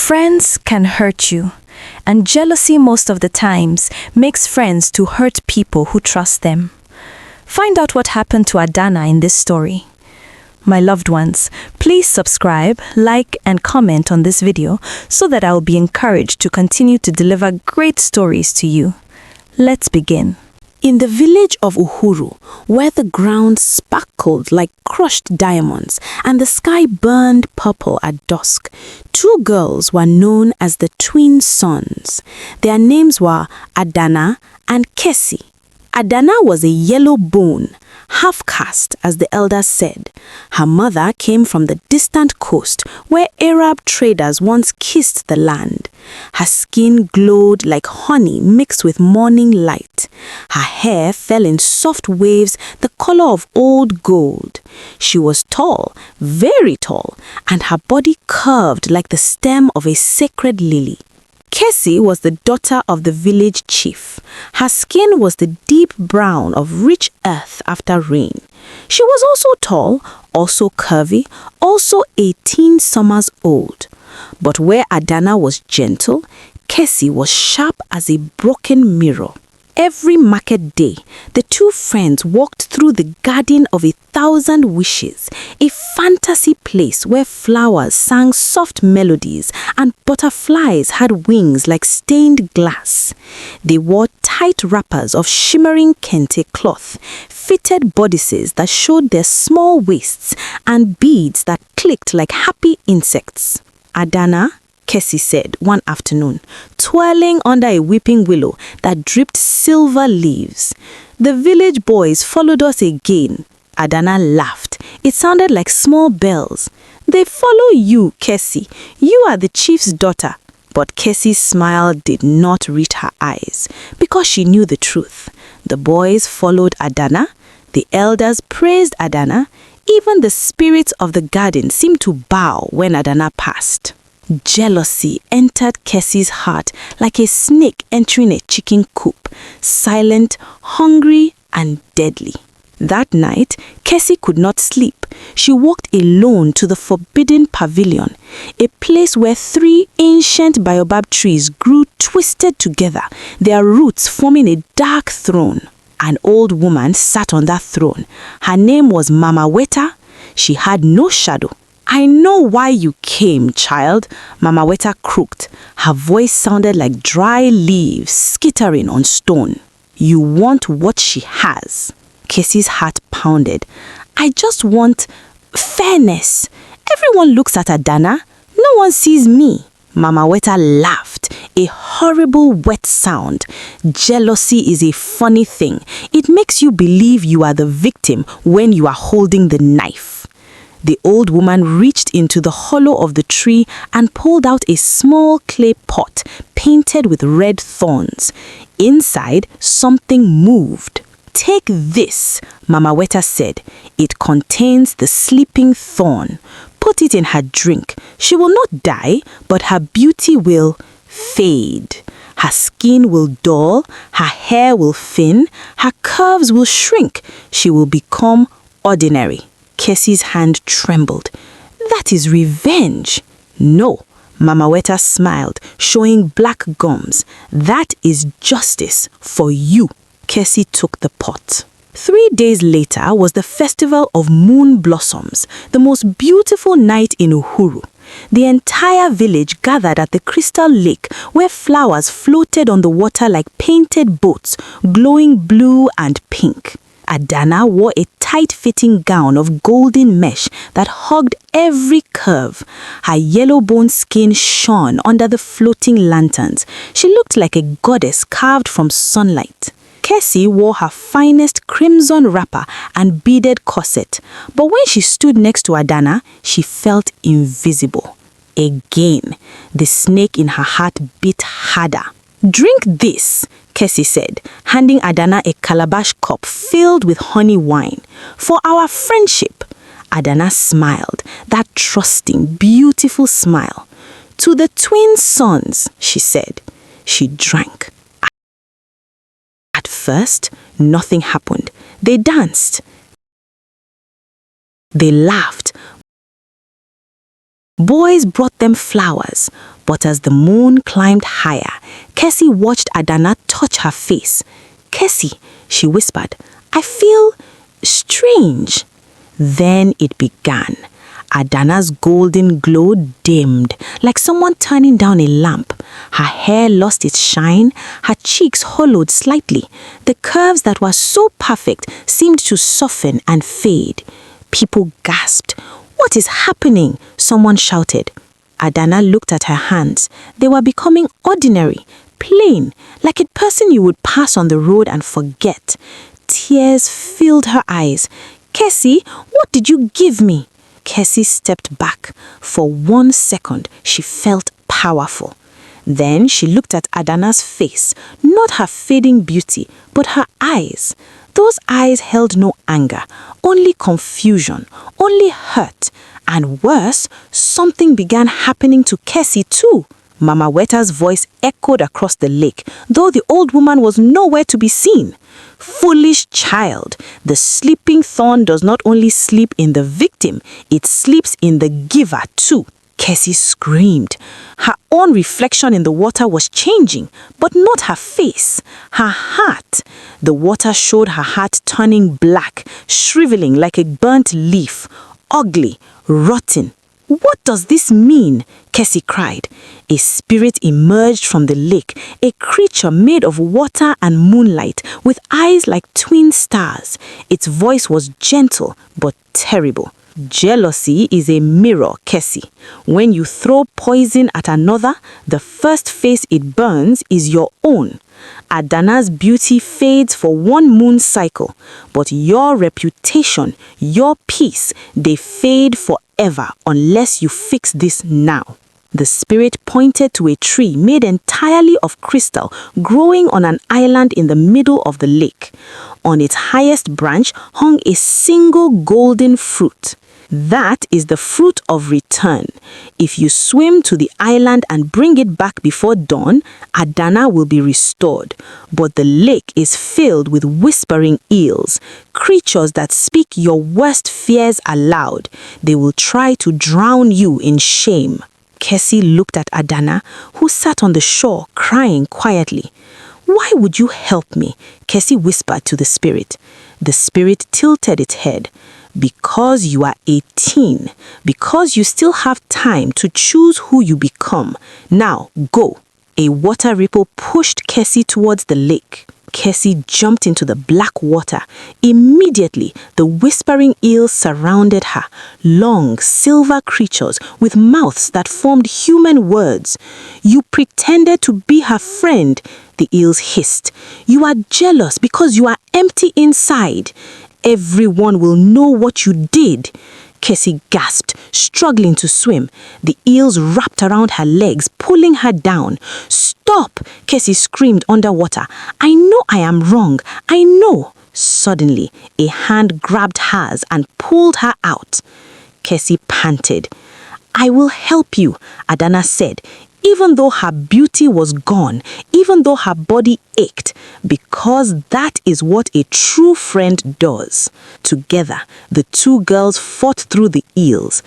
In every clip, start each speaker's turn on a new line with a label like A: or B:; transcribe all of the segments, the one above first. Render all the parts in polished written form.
A: Friends can hurt you, and jealousy most of the times makes friends to hurt people who trust them. Find out what happened to Adanna in this story. My loved ones, please subscribe, like, and comment on this video so that I will be encouraged to continue to deliver great stories to you. Let's begin.
B: In the village of Uhuru, where the ground sparkled like crushed diamonds and the sky burned purple at dusk, two girls were known as the twin sons. Their names were Adanna and Kesi. Adanna was a yellow bone, half-caste, as the elders said. Her mother came from the distant coast where Arab traders once kissed the land. Her skin glowed like honey mixed with morning light. Her hair fell in soft waves the color of old gold. She was tall, very tall, and her body curved like the stem of a sacred lily. Kesi was the daughter of the village chief. Her skin was the deep brown of rich earth after rain. She was also tall, also curvy, also 18 summers old. But where Adanna was gentle, Kesi was sharp as a broken mirror. Every market day, the two friends walked through the garden of 1,000 wishes, a fantasy place where flowers sang soft melodies and butterflies had wings like stained glass. They wore tight wrappers of shimmering kente cloth, fitted bodices that showed their small waists, and beads that clicked like happy insects. Adanna, Kesi said one afternoon, twirling under a weeping willow that dripped silver leaves. The village boys followed us again. Adanna laughed. It sounded like small bells. They follow you, Kesi. You are the chief's daughter. But Kesi's smile did not reach her eyes because she knew the truth. The boys followed Adanna. The elders praised Adanna. Even the spirits of the garden seemed to bow when Adanna passed. Jealousy entered Kesi's heart like a snake entering a chicken coop, silent, hungry, and deadly. That night, Kesi could not sleep. She walked alone to the Forbidden Pavilion, a place where 3 ancient baobab trees grew twisted together, their roots forming a dark throne. An old woman sat on that throne. Her name was Mama Weta. She had no shadow. "I know why you came, child," Mama Weta croaked. Her voice sounded like dry leaves skittering on stone. "You want what she has." Kesi's heart pounded. "I just want fairness. Everyone looks at Adanna. No one sees me." Mama Weta laughed, a horrible wet sound. Jealousy is a funny thing. It makes you believe you are the victim when you are holding the knife. The old woman reached into the hollow of the tree and pulled out a small clay pot painted with red thorns. Inside, something moved. "Take this," Mama Weta said. "It contains the Sleeping Thorn. Put it in her drink. She will not die, but her beauty will fade. Her skin will dull, her hair will thin, her curves will shrink. She will become ordinary." Kesi's hand trembled. "That is revenge." "No," Mama Weta smiled, showing black gums. "That is justice for you." Kesi took the pot. 3 days later was the festival of moon blossoms, the most beautiful night in Uhuru. The entire village gathered at the crystal lake where flowers floated on the water like painted boats, glowing blue and pink. Adanna wore a tight-fitting gown of golden mesh that hugged every curve. Her yellow-bone skin shone under the floating lanterns. She looked like a goddess carved from sunlight. Kesi wore her finest crimson wrapper and beaded corset, but when she stood next to Adanna, she felt invisible. Again, the snake in her heart bit harder. "Drink this," Kesi said, handing Adanna a calabash cup filled with honey wine. "For our friendship." Adanna smiled, that trusting, beautiful smile. "To the twin sons," she said. She drank. At first, nothing happened. They danced. They laughed. Boys brought them flowers, But as the moon climbed higher, Kesi watched Adanna touch her face. "Kesi," she whispered, "I feel strange." Then it began. Adanna's golden glow dimmed, like someone turning down a lamp. Her hair lost its shine, her cheeks hollowed slightly. The curves that were so perfect seemed to soften and fade. People gasped. "What is happening?" someone shouted. Adanna looked at her hands. They were becoming ordinary, plain, like a person you would pass on the road and forget. Tears filled her eyes. "Kesi, what did you give me?" Kesi stepped back. For 1 second, she felt powerful. Then she looked at Adanna's face, not her fading beauty, but her eyes. Those eyes held no anger, only confusion, only hurt. And worse, something began happening to Kesi too. Mama Weta's voice echoed across the lake, though the old woman was nowhere to be seen. "Foolish child, the sleeping thorn does not only sleep in the victim, it sleeps in the giver too." Kesi screamed. Her own reflection in the water was changing, but not her face, her heart. The water showed her heart turning black, shriveling like a burnt leaf, ugly, rotten. "What does this mean?" Kesi cried. A spirit emerged from the lake, a creature made of water and moonlight, with eyes like twin stars. Its voice was gentle but terrible. "Jealousy is a mirror, Kesi. When you throw poison at another, the first face it burns is your own. Adanna's beauty fades for 1 moon cycle, but your reputation, your peace, they fade forever unless you fix this now." The spirit pointed to a tree made entirely of crystal, growing on an island in the middle of the lake. On its highest branch hung a single golden fruit. "That is the fruit of return. If you swim to the island and bring it back before dawn, Adanna will be restored. But the lake is filled with whispering eels, creatures that speak your worst fears aloud. They will try to drown you in shame." Kesi looked at Adanna, who sat on the shore crying quietly. "Why would you help me?" Kesi whispered to the spirit. The spirit tilted its head. "Because you are 18, because you still have time to choose who you become. Now, go." A water ripple pushed Kesi towards the lake. Kesi jumped into the black water. Immediately, the whispering eels surrounded her, long, silver creatures with mouths that formed human words. "You pretended to be her friend," the eels hissed. "You are jealous because you are empty inside. Everyone will know what you did." Kesi gasped, struggling to swim. The eels wrapped around her legs, pulling her down. "Stop!" Kesi screamed underwater. "I know I am wrong. I know." Suddenly, a hand grabbed hers and pulled her out. Kesi panted. "I will help you," Adanna said, even though her beauty was gone, even though her body ached, because that is what a true friend does. Together, the 2 girls fought through the eels.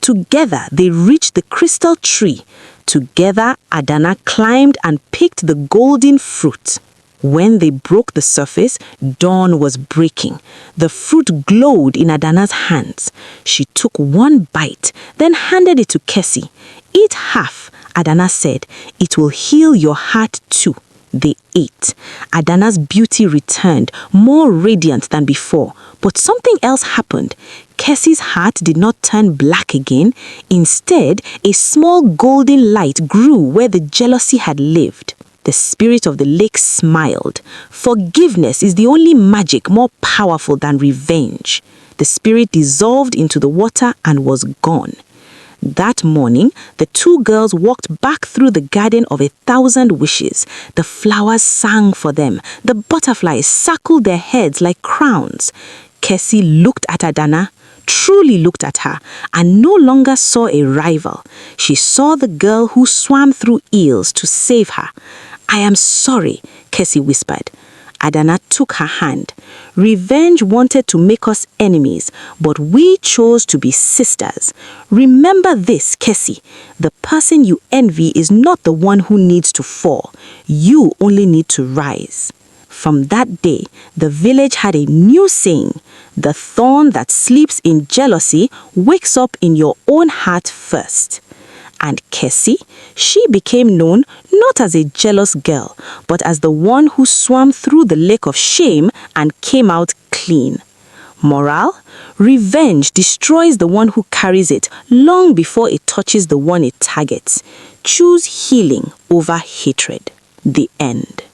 B: Together, they reached the crystal tree. Together, Adanna climbed and picked the golden fruit. When they broke the surface, dawn was breaking. The fruit glowed in Adanna's hands. She took 1 bite, then handed it to Kesi. "Eat half," Adanna said. "It will heal your heart too." They ate. Adanna's beauty returned, more radiant than before. But something else happened. Kesi's heart did not turn black again. Instead, a small golden light grew where the jealousy had lived. The spirit of the lake smiled. Forgiveness is the only magic more powerful than revenge. The spirit dissolved into the water and was gone. That morning, the 2 girls walked back through the garden of 1,000 wishes. The flowers sang for them. The butterflies circled their heads like crowns. Kesi looked at Adanna, truly looked at her, and no longer saw a rival. She saw the girl who swam through eels to save her. "I am sorry," Kesi whispered. Adanna took her hand. Revenge wanted to make us enemies, but we chose to be sisters. Remember this, Kesi. The person you envy is not the one who needs to fall. You only need to rise. From that day, the village had a new saying: the thorn that sleeps in jealousy wakes up in your own heart first. And Kesi, she became known not as a jealous girl, but as the one who swam through the lake of shame and came out clean. Moral: revenge destroys the one who carries it long before it touches the one it targets. Choose healing over hatred. The end.